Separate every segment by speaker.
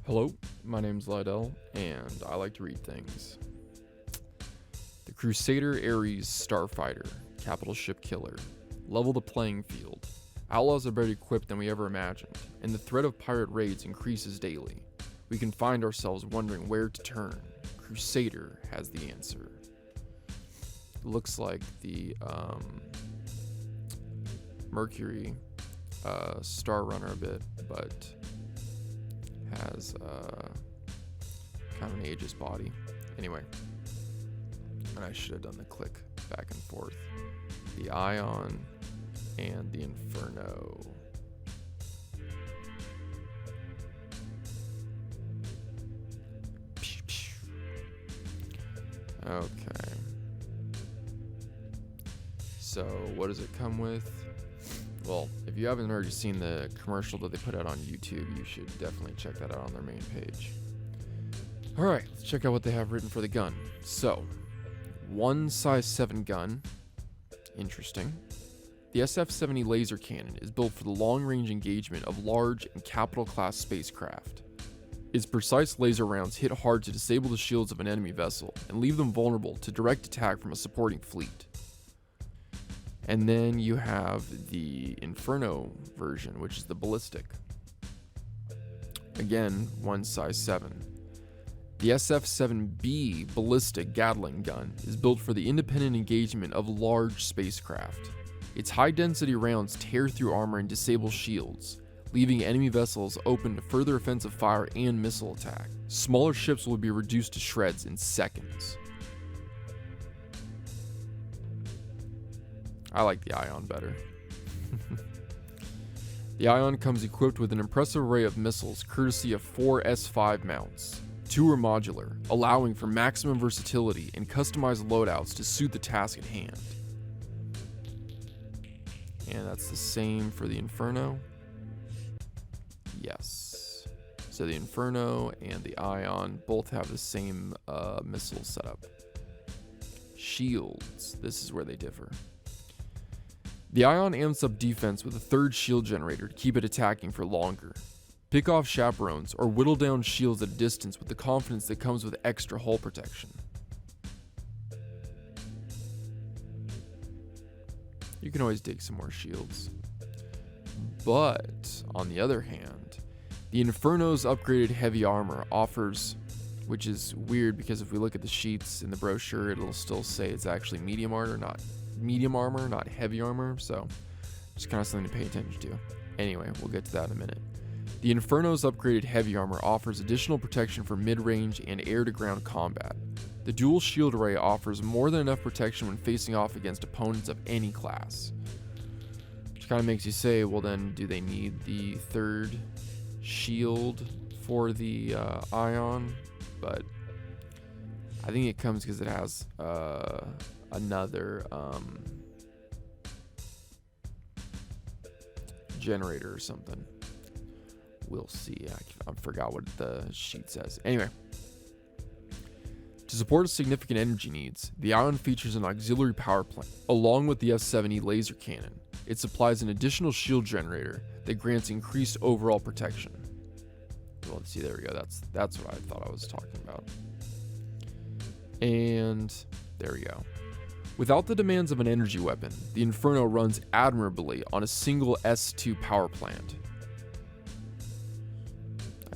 Speaker 1: Hello, my name's Lydell, and I like to read things. The Crusader Ares Starfighter, capital ship killer. Level the playing field. Outlaws are better equipped than we ever imagined, and the threat of pirate raids increases daily. We can find ourselves wondering where to turn. Crusader has the answer. Looks like the Mercury Star Runner a bit, but has kind of an ageist body. Anyway, and I should have done the click back and forth. The Ion and the Inferno. Okay. So what does it come with? Well, if you haven't already seen the commercial that they put out on YouTube, you should definitely check that out on their main page. Alright, let's check out what they have written for the gun. So, one size 7 gun. Interesting. The SF-70 laser cannon is built for the long-range engagement of large and capital-class spacecraft. Its precise laser rounds hit hard to disable the shields of an enemy vessel and leave them vulnerable to direct attack from a supporting fleet. And then you have the Inferno version, which is the ballistic. Again, one size 7. The SF-7B ballistic Gatling gun is built for the independent engagement of large spacecraft. Its high-density rounds tear through armor and disable shields, leaving enemy vessels open to further offensive fire and missile attack. Smaller ships will be reduced to shreds in seconds. I like the Ion better. The Ion comes equipped with an impressive array of missiles courtesy of 4 S5 mounts. 2 are modular, allowing for maximum versatility and customized loadouts to suit the task at hand. And that's the same for the Inferno. Yes. So the Inferno and the Ion both have the same missile setup. Shields, this is where they differ. The Ion amps up defense with a 3rd shield generator to keep it attacking for longer. Pick off chaperones or whittle down shields at a distance with the confidence that comes with extra hull protection. You can always dig some more shields. But, on the other hand, the Inferno's upgraded heavy armor offers, which is weird because if we look at the sheets in the brochure, it'll still say it's actually medium armor, not heavy armor, so just kind of something to pay attention to. Anyway, we'll get to that in a minute. The Inferno's upgraded heavy armor offers additional protection for mid-range and air-to-ground combat. The dual shield array offers more than enough protection when facing off against opponents of any class. Which kind of makes you say, well then, do they need the 3rd shield for the Ion? But I think it comes because it has another generator or something. We'll see. I forgot what the sheet says. Anyway, to support significant energy needs, the Ion features an auxiliary power plant, along with the S-70 laser cannon. It supplies an additional shield generator that grants increased overall protection. Well, let's see, there we go. That's what I thought I was talking about. And there we go. Without the demands of an energy weapon, the Inferno runs admirably on a single S2 power plant.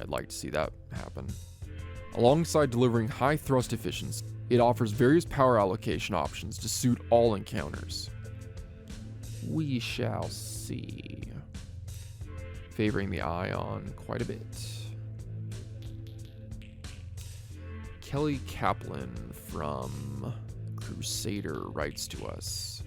Speaker 1: I'd like to see that happen. Alongside delivering high thrust efficiency, it offers various power allocation options to suit all encounters. We shall see. Favoring the Ion quite a bit. Kelly Kaplan from Crusader writes to us.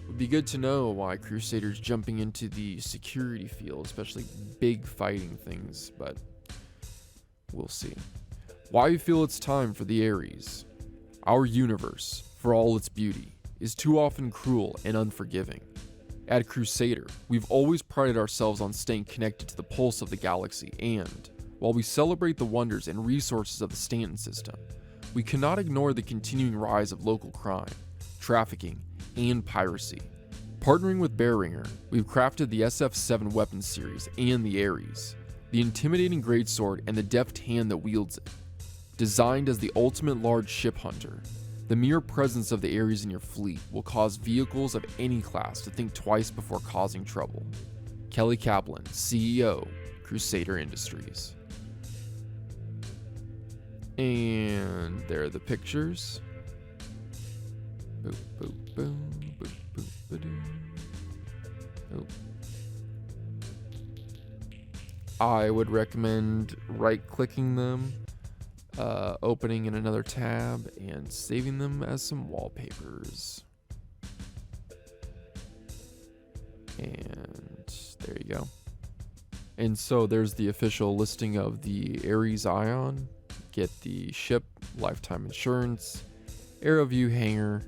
Speaker 1: Would be good to know why Crusader's jumping into the security field, especially big fighting things, but we'll see. Why we feel it's time for the Ares. Our universe, for all its beauty, is too often cruel and unforgiving. At Crusader, we've always prided ourselves on staying connected to the pulse of the galaxy, and while we celebrate the wonders and resources of the Stanton system, we cannot ignore the continuing rise of local crime, trafficking, and piracy. Partnering with Bearinger, we've crafted the SF-7 weapons series and the Ares. the intimidating greatsword and the deft hand that wields it. Designed as the ultimate large ship hunter, the mere presence of the Ares in your fleet will cause vehicles of any class to think twice before causing trouble. Kelly Kaplan, CEO, Crusader Industries. And there are the pictures. Boop, boop, boom, boop, boop, ba-doo. Oh. I would recommend right-clicking them, opening in another tab, and saving them as some wallpapers. And there you go. And so there's the official listing of the Ares Ion. Get the ship, lifetime insurance, AeroView hangar,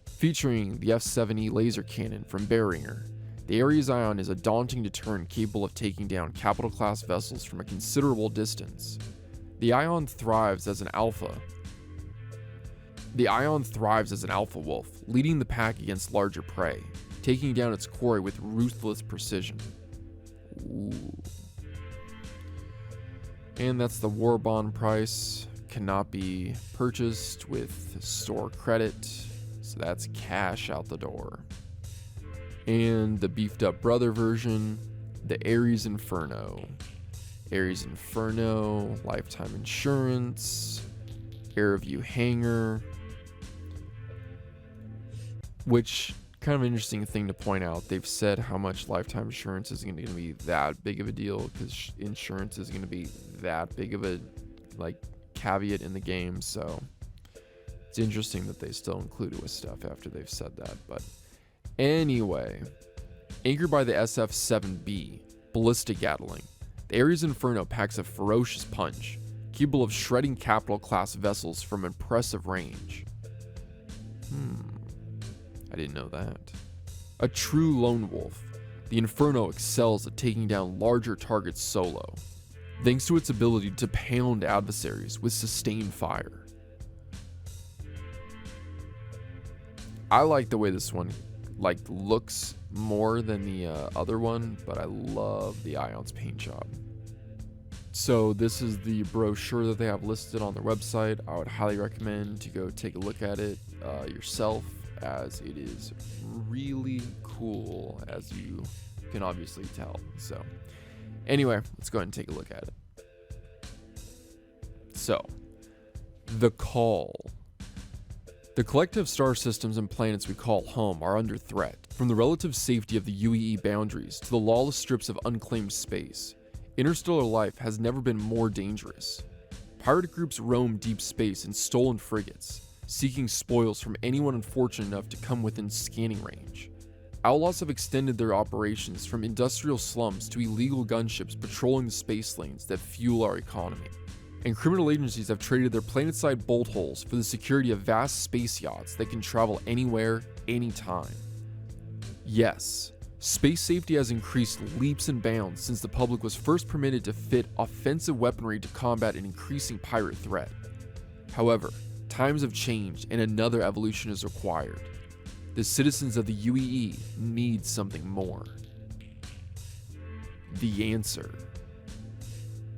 Speaker 1: featuring the F-7E laser cannon from Beringer. The Ares Ion is a daunting deterrent capable of taking down capital-class vessels from a considerable distance. The Ion thrives as an alpha wolf, leading the pack against larger prey, taking down its quarry with ruthless precision. Ooh. And that's the war bond price. Cannot be purchased with store credit, so that's cash out the door. And the beefed up brother version, the Ares Inferno. Ares Inferno, lifetime insurance, AeroView hangar, which kind of an interesting thing to point out. They've said how much lifetime insurance isn't going to be that big of a deal because insurance is going to be that big of a caveat in the game. So it's interesting that they still include it with stuff after they've said that. But anyway, anchored by the SF-7B ballistic Gatling, the Ares Inferno packs a ferocious punch, capable of shredding capital class vessels from impressive range. I didn't know that. A true lone wolf, the Inferno excels at taking down larger targets solo, thanks to its ability to pound adversaries with sustained fire. I like the way this one looks more than the other one, but I love the Ion's paint job. So this is the brochure that they have listed on their website. I would highly recommend to go take a look at it yourself, as it is really cool, as you can obviously tell. So anyway, let's go ahead and take a look at it. So, the Call. The collective star systems and planets we call home are under threat, from the relative safety of the UEE boundaries to the lawless strips of unclaimed space. Interstellar life has never been more dangerous. Pirate groups roam deep space in stolen frigates, seeking spoils from anyone unfortunate enough to come within scanning range. Outlaws have extended their operations from industrial slums to illegal gunships patrolling the space lanes that fuel our economy. And criminal agencies have traded their planetside bolt holes for the security of vast space yachts that can travel anywhere, anytime. Yes, space safety has increased leaps and bounds since the public was first permitted to fit offensive weaponry to combat an increasing pirate threat. However, times have changed and another evolution is required. The citizens of the UEE need something more. The answer.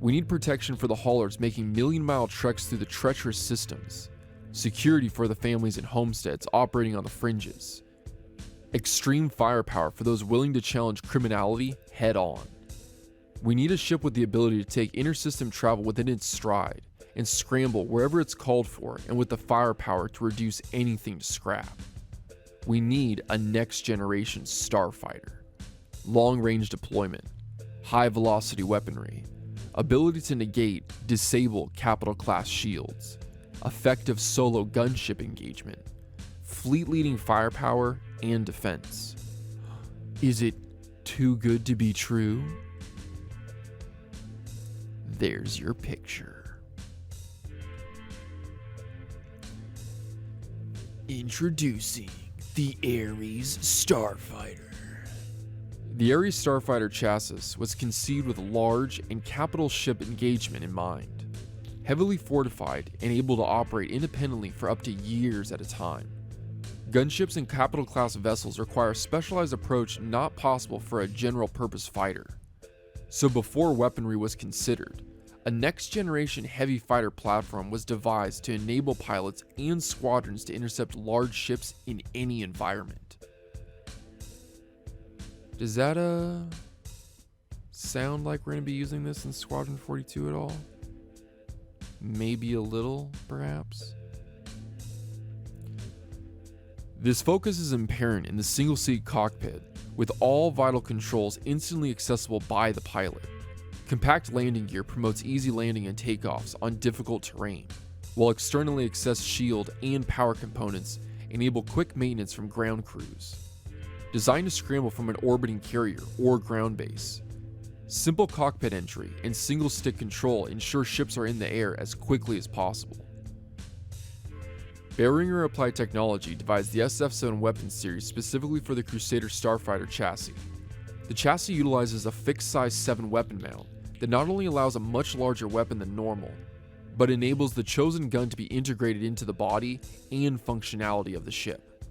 Speaker 1: We need protection for the haulers making million-mile treks through the treacherous systems, security for the families and homesteads operating on the fringes, extreme firepower for those willing to challenge criminality head-on. We need a ship with the ability to take inter-system travel within its stride and scramble wherever it's called for, and with the firepower to reduce anything to scrap. We need a next-generation starfighter, long-range deployment, high-velocity weaponry, ability to negate, disable capital-class shields, effective solo gunship engagement, fleet-leading firepower, and defense. Is it too good to be true? There's your picture. Introducing the Ares Starfighter. The Ares Starfighter chassis was conceived with large and capital ship engagement in mind, heavily fortified and able to operate independently for up to years at a time. Gunships and capital class vessels require a specialized approach not possible for a general purpose fighter. So before weaponry was considered, a next-generation heavy fighter platform was devised to enable pilots and squadrons to intercept large ships in any environment. Does that sound like we're going to be using this in Squadron 42 at all? Maybe a little, perhaps? This focus is apparent in the single-seat cockpit, with all vital controls instantly accessible by the pilot. Compact landing gear promotes easy landing and takeoffs on difficult terrain, while externally accessed shield and power components enable quick maintenance from ground crews. Designed to scramble from an orbiting carrier or ground base, simple cockpit entry and single-stick control ensure ships are in the air as quickly as possible. Behringer Applied Technology devised the SF-7 weapon series specifically for the Crusader starfighter chassis. The chassis utilizes a fixed-size 7 weapon mount that not only allows a much larger weapon than normal, but enables the chosen gun to be integrated into the body and functionality of the ship.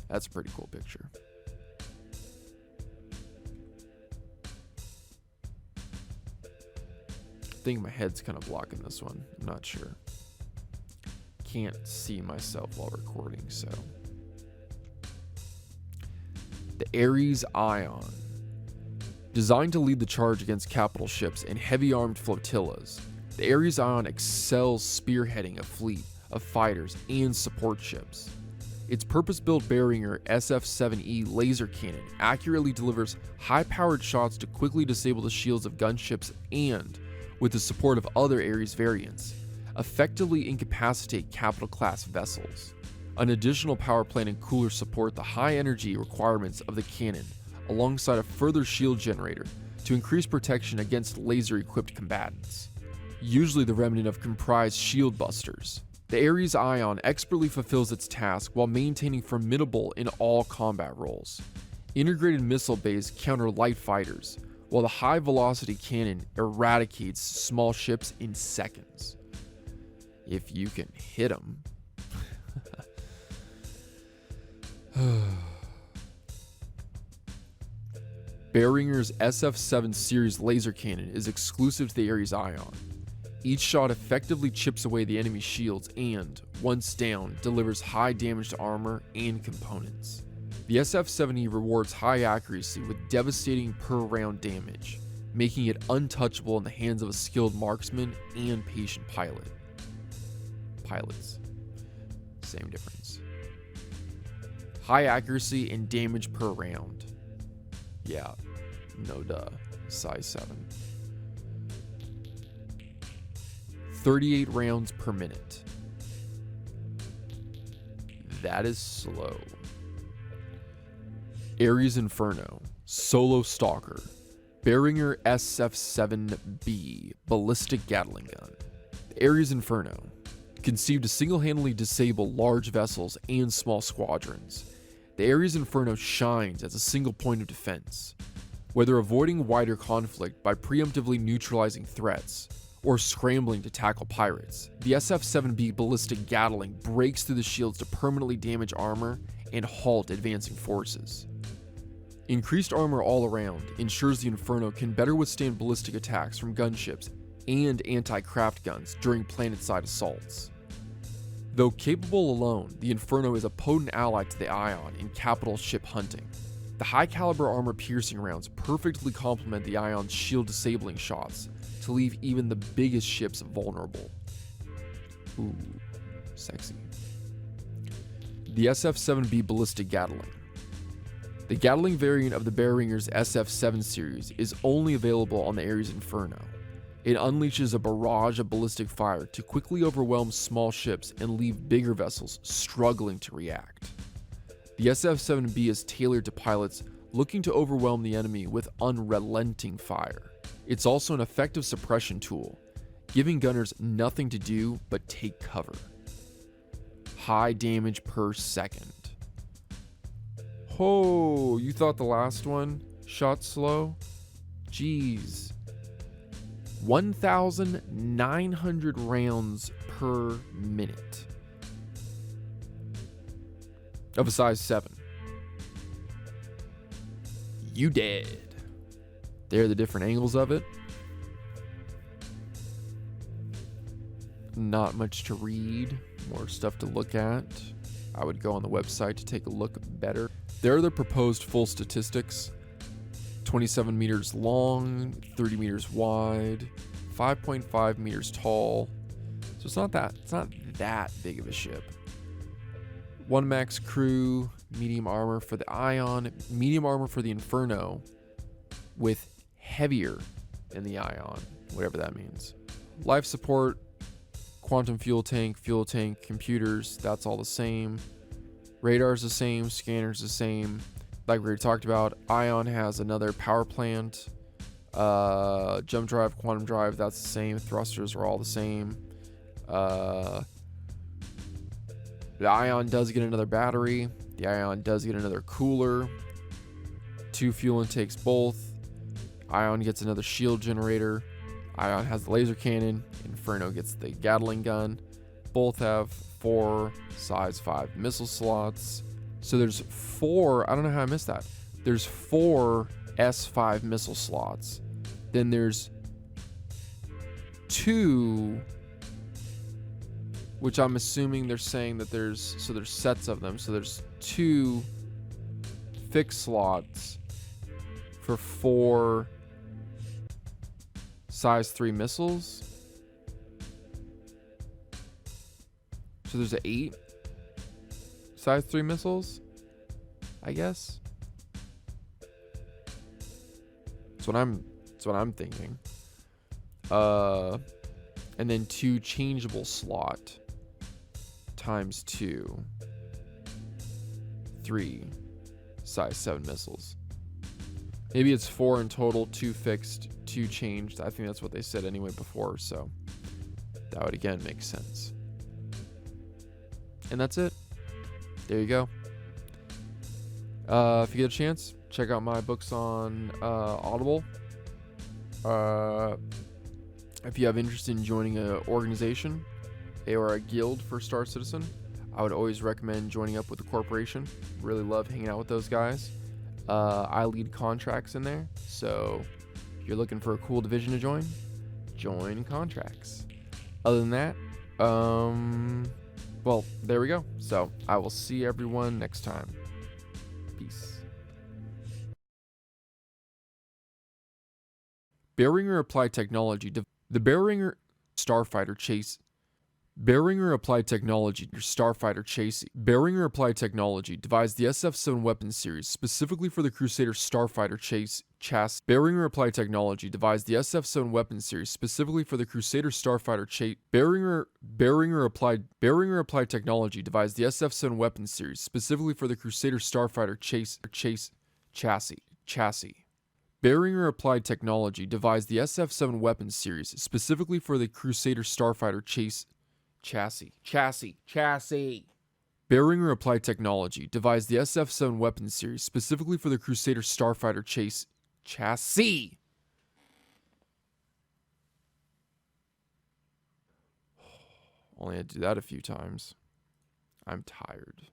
Speaker 1: That's a pretty cool picture. I think my head's kind of blocking this one. I'm not sure. Can't see myself while recording, so. The Ares Ion. Designed to lead the charge against capital ships and heavy armed flotillas, the Ares Ion excels spearheading a fleet of fighters and support ships. Its purpose-built Behringer SF-7E laser cannon accurately delivers high-powered shots to quickly disable the shields of gunships and, with the support of other Ares variants, effectively incapacitate capital-class vessels. An additional power plant and cooler support the high-energy requirements of the cannon, alongside a further shield generator to increase protection against laser-equipped combatants, usually the remnant of comprised shield busters. The Ares Ion expertly fulfills its task while maintaining formidable in all combat roles. Integrated missile bays counter light fighters, while the high-velocity cannon eradicates small ships in seconds. If you can hit them. Behringer's SF-7 series laser cannon is exclusive to the Ares Ion. Each shot effectively chips away the enemy shields and, once down, delivers high damage to armor and components. The SF-7E rewards high accuracy with devastating per-round damage, making it untouchable in the hands of a skilled marksman and patient pilot. Pilots. Same difference. High accuracy and damage per round. Yeah, no duh. Size 7. 38 rounds per minute. That is slow. Ares Inferno, Solo Stalker, Behringer SF-7B, Ballistic Gatling Gun. The Ares Inferno, conceived to single-handedly disable large vessels and small squadrons. The Ares Inferno shines as a single point of defense. Whether avoiding wider conflict by preemptively neutralizing threats, or scrambling to tackle pirates, the SF-7B Ballistic Gatling breaks through the shields to permanently damage armor and halt advancing forces. Increased armor all around ensures the Inferno can better withstand ballistic attacks from gunships and anti-craft guns during planet-side assaults. Though capable alone, the Inferno is a potent ally to the Ion in capital ship hunting. The high-caliber armor-piercing rounds perfectly complement the Ion's shield-disabling shots to leave even the biggest ships vulnerable. Ooh, sexy. The SF-7B Ballistic Gatling. The Gatling variant of the Behringer's SF-7 series is only available on the Ares Inferno. It unleashes a barrage of ballistic fire to quickly overwhelm small ships and leave bigger vessels struggling to react. The SF-7B is tailored to pilots looking to overwhelm the enemy with unrelenting fire. It's also an effective suppression tool, giving gunners nothing to do but take cover. High damage per second. Oh, you thought the last one shot slow? Jeez. 1,900 rounds per minute. of a size 7. You dead. There are the different angles of it. Not much to read, more stuff to look at. I would go on the website to take a look better. There are the proposed full statistics. 27 meters long, 30 meters wide, 5.5 meters tall. So it's not that big of a ship. 1 max crew, medium armor for the Ion, medium armor for the Inferno, with heavier in the Ion, whatever that means. Life support, quantum fuel tank, computers, that's all the same. Radar's the same, scanner's the same. Like we already talked about, Ion has another power plant. Jump drive, quantum drive, that's the same. Thrusters are all the same. The Ion does get another battery. The Ion does get another cooler. 2 fuel intakes both. Ion gets another shield generator. Ion has the laser cannon. Inferno gets the Gatling gun. Both have 4 size 5 missile slots. So there's 4, I don't know how I missed that. There's 4 S5 missile slots. Then there's 2, which I'm assuming they're saying that there's sets of them. So there's 2 fixed slots for 4 size 3 missiles. So there's 8 size 3 missiles, I guess. That's what I'm thinking. And then 2 changeable slot times 2. 3 size 7 missiles. Maybe it's 4 in total, 2 fixed, 2 changed. I think that's what they said anyway before, so that would again make sense. And that's it. There you go. If you get a chance, check out my books on Audible. If you have interest in joining an organization or a guild for Star Citizen, I would always recommend joining up with the corporation. Really love hanging out with those guys. I lead contracts in there, so if you're looking for a cool division to join contracts. Other than that, well, there we go. So I will see everyone next time. Peace. Beringer Applied Technology. The Beringer Starfighter Chase. Beringer Applied Technology, your Starfighter Chase. Beringer Applied Technology devised the SF-7 weapon series specifically for the Crusader Starfighter chassis. Beringer Applied Technology devised the SF-7 weapon series specifically for the Crusader Starfighter chassis. Beringer Applied Technology devised the SF-7 weapon series specifically for the Crusader Starfighter chassis. Beringer Applied Technology devised the SF-7 weapon series specifically for the Crusader Starfighter chassis. Beringer Applied Technology devised the SF-7 weapon series specifically for the Crusader Starfighter chassis. Only had to do that a few times. I'm tired.